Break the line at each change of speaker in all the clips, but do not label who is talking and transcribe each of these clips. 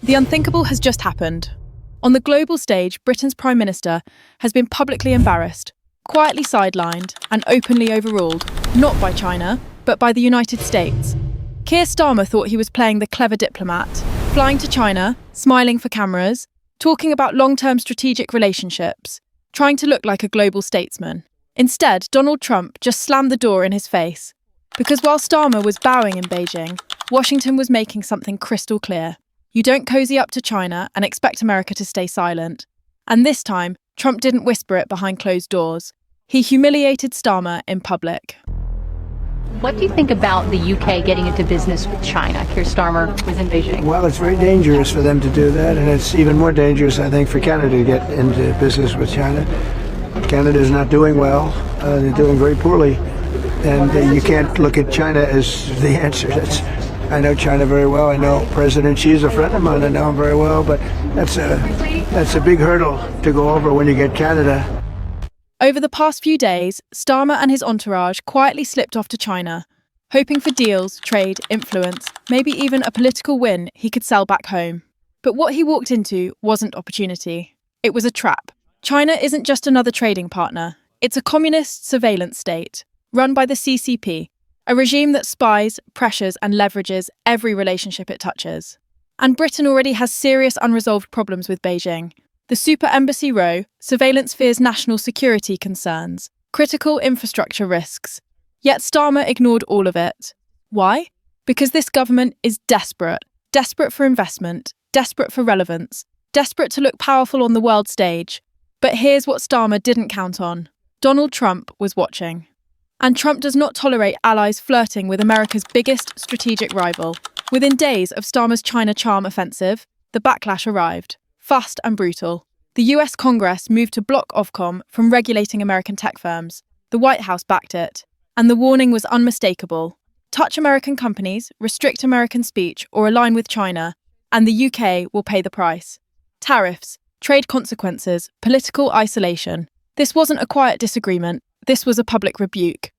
The unthinkable has just happened. On the global stage, Britain's Prime Minister has been publicly embarrassed, quietly sidelined, and openly overruled, not by China, but by the United States. Keir Starmer thought he was playing the clever diplomat, flying to China, smiling for cameras, talking about long-term strategic relationships, trying to look like a global statesman. Instead, Donald Trump just slammed the door in his face. Because while Starmer was bowing in Beijing, Washington was making something crystal clear. You don't cozy up to China and expect America to stay silent. And this time, Trump didn't whisper it behind closed doors. He humiliated Starmer in public.
What do you think about the UK getting into business with China? Keir Starmer was in Beijing.
Well, it's very dangerous for them to do that, and it's even more dangerous, I think, for Canada to get into business with China. Canada is not doing well. They're doing very poorly, and you can't look at China as the answer. I know China very well. I know President Xi is a friend of mine. I know him very well, but that's a big hurdle to go over when you get Canada.
Over the past few days, Starmer and his entourage quietly slipped off to China, hoping for deals, trade, influence, maybe even a political win he could sell back home. But what he walked into wasn't opportunity. It was a trap. China isn't just another trading partner. It's a communist surveillance state, run by the CCP, a regime that spies, pressures, and leverages every relationship it touches. And Britain already has serious unresolved problems with Beijing. The Super Embassy Row, surveillance fears national security concerns, critical infrastructure risks. Yet Starmer ignored all of it. Why? Because this government is desperate. Desperate for investment, desperate for relevance, desperate to look powerful on the world stage. But here's what Starmer didn't count on. Donald Trump was watching. And Trump does not tolerate allies flirting with America's biggest strategic rival. Within days of Starmer's China charm offensive, the backlash arrived. Fast and brutal. The US Congress moved to block Ofcom from regulating American tech firms. The White House backed it. And the warning was unmistakable. Touch American companies, restrict American speech, or align with China, and the UK will pay the price. Tariffs, trade consequences, political isolation. This wasn't a quiet disagreement. This was a public rebuke.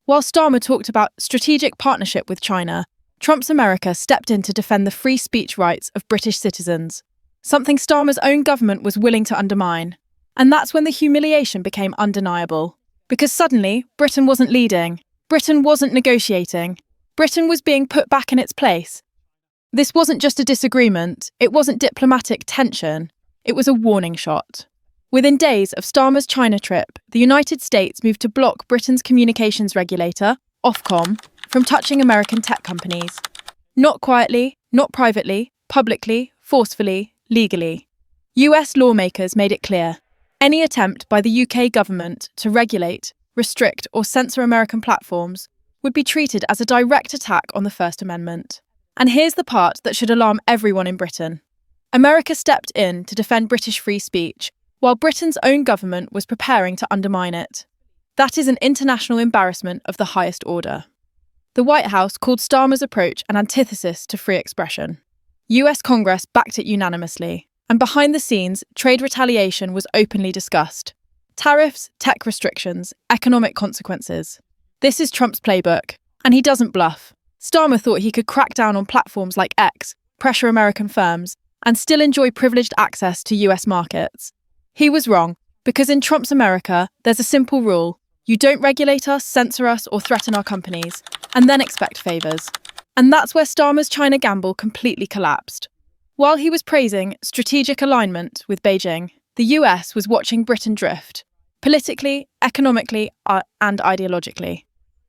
While Starmer talked about strategic partnership with China, Trump's America stepped in to defend the free speech rights of British citizens, something Starmer's own government was willing to undermine. And that's when the humiliation became undeniable. Because suddenly, Britain wasn't leading. Britain wasn't negotiating. Britain was being put back in its place. This wasn't just a disagreement. It wasn't diplomatic tension. It was a warning shot. Within days of Starmer's China trip, the United States moved to block Britain's communications regulator, Ofcom, from touching American tech companies. Not quietly, not privately, publicly, forcefully, legally. US lawmakers made it clear. Any attempt by the UK government to regulate, restrict, or censor American platforms would be treated as a direct attack on the First Amendment. And here's the part that should alarm everyone in Britain. America stepped in to defend British free speech, while Britain's own government was preparing to undermine it. That is an international embarrassment of the highest order. The White House called Starmer's approach an antithesis to free expression. US Congress backed it unanimously, and behind the scenes, trade retaliation was openly discussed. Tariffs, tech restrictions, economic consequences. This is Trump's playbook, and he doesn't bluff. Starmer thought he could crack down on platforms like X, pressure American firms, and still enjoy privileged access to US markets. He was wrong, because in Trump's America, there's a simple rule. You don't regulate us, censor us, or threaten our companies, and then expect favours. And that's where Starmer's China gamble completely collapsed. While he was praising strategic alignment with Beijing, the US was watching Britain drift, politically, economically, and ideologically.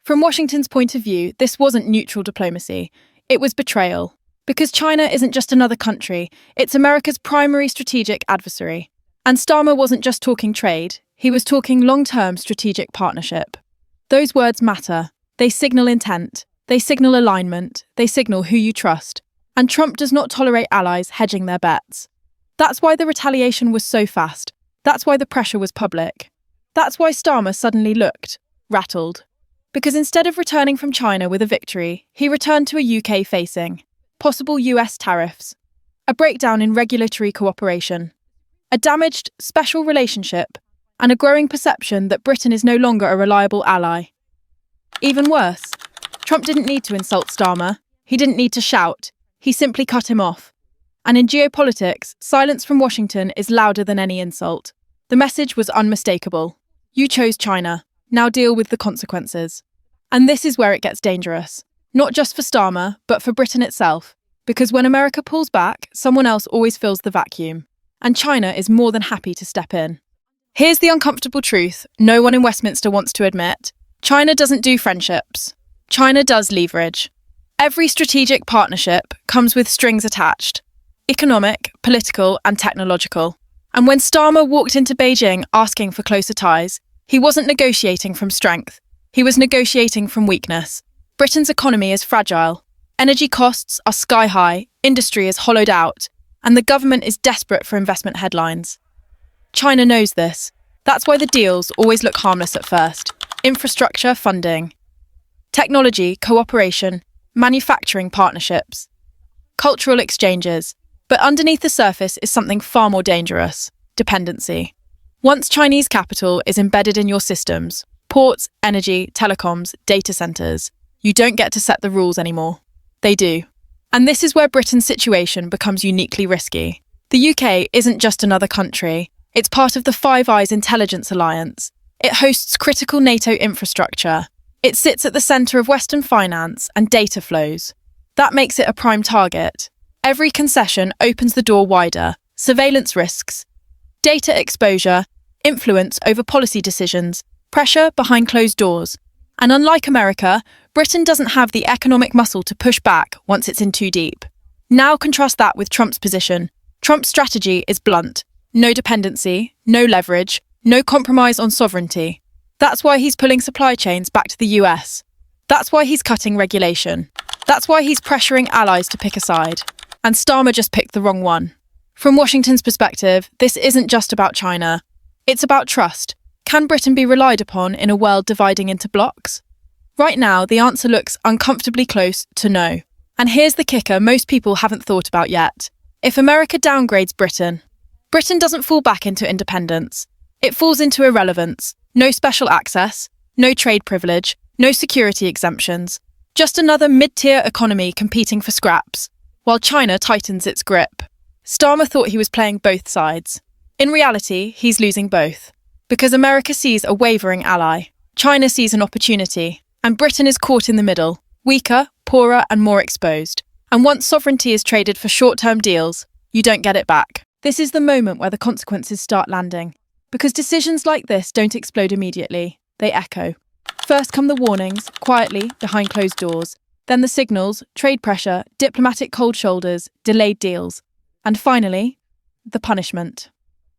From Washington's point of view, this wasn't neutral diplomacy. It was betrayal. Because China isn't just another country, it's America's primary strategic adversary. And Starmer wasn't just talking trade, he was talking long-term strategic partnership. Those words matter. They signal intent. They signal alignment. They signal who you trust. And Trump does not tolerate allies hedging their bets. That's why the retaliation was so fast. That's why the pressure was public. That's why Starmer suddenly looked rattled. Because instead of returning from China with a victory, he returned to a UK facing possible US tariffs, a breakdown in regulatory cooperation, a damaged special relationship, and a growing perception that Britain is no longer a reliable ally. Even worse, Trump didn't need to insult Starmer. He didn't need to shout. He simply cut him off. And in geopolitics, silence from Washington is louder than any insult. The message was unmistakable. You chose China. Now deal with the consequences. And this is where it gets dangerous. Not just for Starmer, but for Britain itself. Because when America pulls back, someone else always fills the vacuum. And China is more than happy to step in. Here's the uncomfortable truth no one in Westminster wants to admit. China doesn't do friendships. China does leverage. Every strategic partnership comes with strings attached. Economic, political, and technological. And when Starmer walked into Beijing asking for closer ties, he wasn't negotiating from strength. He was negotiating from weakness. Britain's economy is fragile. Energy costs are sky high, industry is hollowed out, and the government is desperate for investment headlines. China knows this. That's why the deals always look harmless at first. Infrastructure funding, technology cooperation, manufacturing partnerships, cultural exchanges. But underneath the surface is something far more dangerous: dependency. Once Chinese capital is embedded in your systems, ports, energy, telecoms, data centres, you don't get to set the rules anymore. They do. And this is where Britain's situation becomes uniquely risky. The UK isn't just another country. It's part of the Five Eyes intelligence alliance. It hosts critical NATO infrastructure. It sits at the centre of Western finance and data flows. That makes it a prime target. Every concession opens the door wider. Surveillance risks, data exposure, influence over policy decisions, pressure behind closed doors. And unlike America, Britain doesn't have the economic muscle to push back once it's in too deep. Now contrast that with Trump's position. Trump's strategy is blunt. No dependency, no leverage, no compromise on sovereignty. That's why he's pulling supply chains back to the US. That's why he's cutting regulation. That's why he's pressuring allies to pick a side. And Starmer just picked the wrong one. From Washington's perspective, this isn't just about China. It's about trust. Can Britain be relied upon in a world dividing into blocs? Right now, the answer looks uncomfortably close to no. And here's the kicker most people haven't thought about yet. If America downgrades Britain, Britain doesn't fall back into independence. It falls into irrelevance. No special access, no trade privilege, no security exemptions. Just another mid-tier economy competing for scraps, while China tightens its grip. Starmer thought he was playing both sides. In reality, he's losing both. Because America sees a wavering ally, China sees an opportunity, and Britain is caught in the middle, weaker, poorer, and more exposed. And once sovereignty is traded for short-term deals, you don't get it back. This is the moment where the consequences start landing. Because decisions like this don't explode immediately, they echo. First come the warnings, quietly, behind closed doors. Then the signals, trade pressure, diplomatic cold shoulders, delayed deals. And finally, the punishment.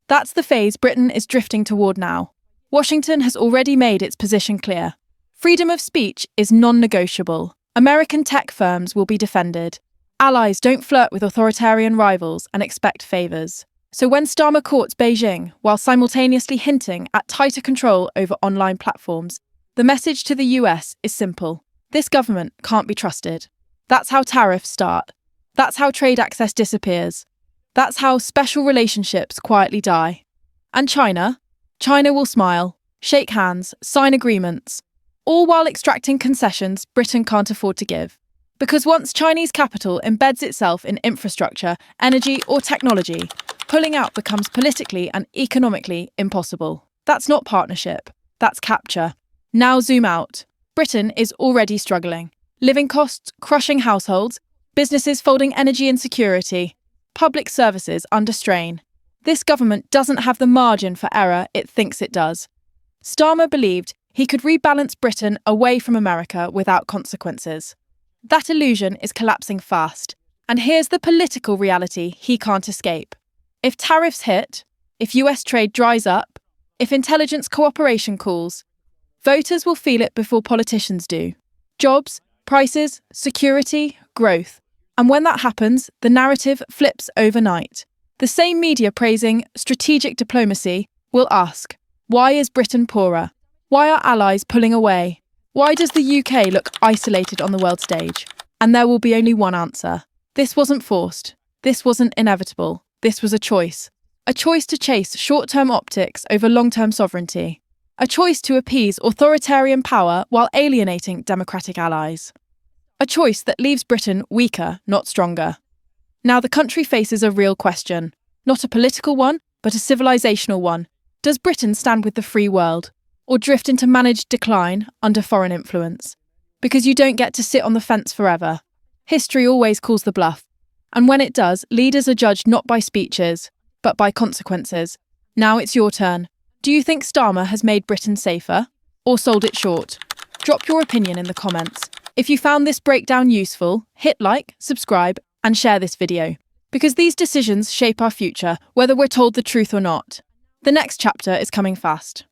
That's the phase Britain is drifting toward now. Washington has already made its position clear. Freedom of speech is non-negotiable. American tech firms will be defended. Allies don't flirt with authoritarian rivals and expect favours. So when Starmer courts Beijing, while simultaneously hinting at tighter control over online platforms, the message to the US is simple. This government can't be trusted. That's how tariffs start. That's how trade access disappears. That's how special relationships quietly die. And China? China will smile, shake hands, sign agreements, all while extracting concessions Britain can't afford to give. Because once Chinese capital embeds itself in infrastructure, energy, or technology, pulling out becomes politically and economically impossible. That's not partnership. That's capture. Now zoom out. Britain is already struggling. Living costs crushing households, businesses folding energy insecurity, public services under strain. This government doesn't have the margin for error it thinks it does. Starmer believed he could rebalance Britain away from America without consequences. That illusion is collapsing fast. And here's the political reality he can't escape. If tariffs hit, if US trade dries up, if intelligence cooperation cools, voters will feel it before politicians do. Jobs, prices, security, growth. And when that happens, the narrative flips overnight. The same media praising strategic diplomacy will ask, why is Britain poorer? Why are allies pulling away? Why does the UK look isolated on the world stage? And there will be only one answer. This wasn't forced. This wasn't inevitable. This was a choice. A choice to chase short-term optics over long-term sovereignty. A choice to appease authoritarian power while alienating democratic allies. A choice that leaves Britain weaker, not stronger. Now the country faces a real question. Not a political one, but a civilizational one. Does Britain stand with the free world, or drift into managed decline under foreign influence? Because you don't get to sit on the fence forever. History always calls the bluff. And when it does, leaders are judged not by speeches, but by consequences. Now it's your turn. Do you think Starmer has made Britain safer, or sold it short? Drop your opinion in the comments. If you found this breakdown useful, hit like, subscribe, and share this video. Because these decisions shape our future, whether we're told the truth or not. The next chapter is coming fast.